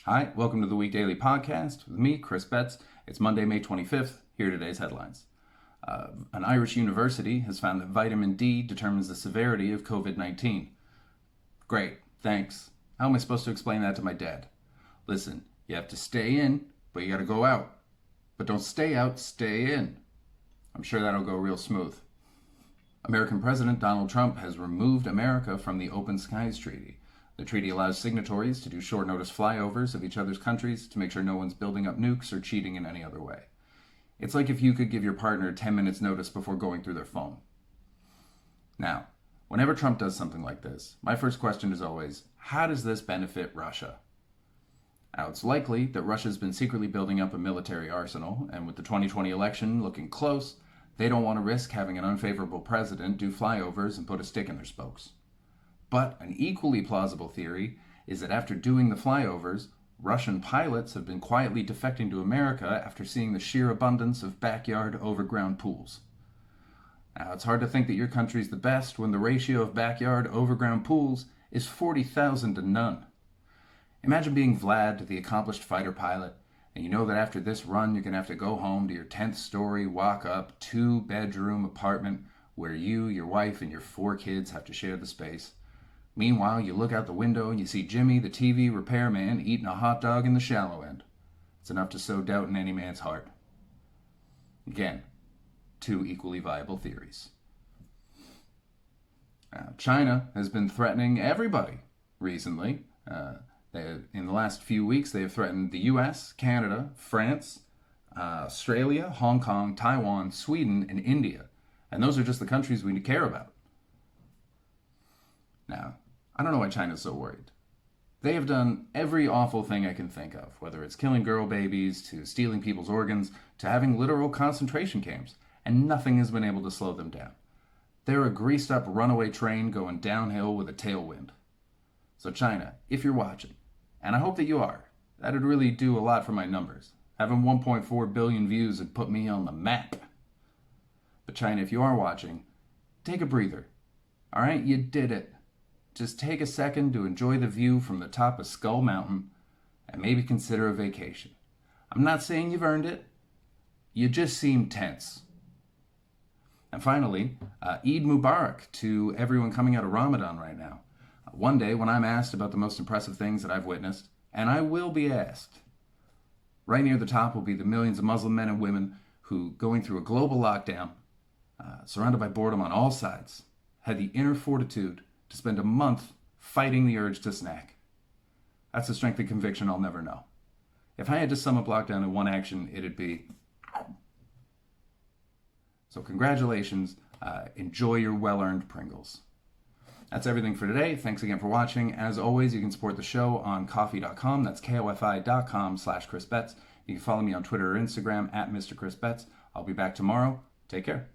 Hi, welcome to the Weekdaily Podcast with me, Chris Betts. It's Monday, May 25th. Here are today's headlines. An Irish university has found that vitamin D determines the severity of COVID-19. Great, thanks. How am I supposed to explain that to my dad? Listen, you have to stay in, but you gotta go out. But don't stay out, stay in. I'm sure that'll go real smooth. American President Donald Trump has removed America from the Open Skies Treaty. The treaty allows signatories to do short-notice flyovers of each other's countries to make sure no one's building up nukes or cheating in any other way. It's like if you could give your partner 10 minutes notice before going through their phone. Now, whenever Trump does something like this, my first question is always, how does this benefit Russia? Now, it's likely that Russia's been secretly building up a military arsenal, and with the 2020 election looking close, they don't want to risk having an unfavorable president do flyovers and put a stick in their spokes. But an equally plausible theory is that after doing the flyovers, Russian pilots have been quietly defecting to America after seeing the sheer abundance of backyard overground pools. Now, it's hard to think that your country's the best when the ratio of backyard overground pools is 40,000 to none. Imagine being Vlad, the accomplished fighter pilot, and you know that after this run you're going to have to go home to your 10th story, walk-up, 2-bedroom apartment where you, your wife, and your 4 kids have to share the space. Meanwhile, you look out the window and you see Jimmy, the TV repairman, eating a hot dog in the shallow end. It's enough to sow doubt in any man's heart. Again, 2 equally viable theories. China has been threatening everybody recently. In the last few weeks, they have threatened the US, Canada, France, Australia, Hong Kong, Taiwan, Sweden, and India. And those are just the countries we care about. Now, I don't know why China's so worried. They have done every awful thing I can think of, whether it's killing girl babies, to stealing people's organs, to having literal concentration camps, and nothing has been able to slow them down. They're a greased-up runaway train going downhill with a tailwind. So China, if you're watching, and I hope that you are, that'd really do a lot for my numbers. Having 1.4 billion views would put me on the map. But China, if you are watching, take a breather. All right, you did it. Just take a second to enjoy the view from the top of Skull Mountain and maybe consider a vacation. I'm not saying you've earned it. You just seem tense. And finally, Eid Mubarak to everyone coming out of Ramadan right now. One day when I'm asked about the most impressive things that I've witnessed, and I will be asked, right near the top will be the millions of Muslim men and women who, going through a global lockdown, surrounded by boredom on all sides, had the inner fortitude to spend a month fighting the urge to snack. That's a strength and conviction I'll never know. If I had to sum up lockdown in one action, it'd be... So congratulations, enjoy your well-earned Pringles. That's everything for today. Thanks again for watching. As always, you can support the show on Ko-fi.com. That's kofi.com/Chris Betts. You can follow me on Twitter or Instagram at Mr. Chris Betts. I'll be back tomorrow. Take care.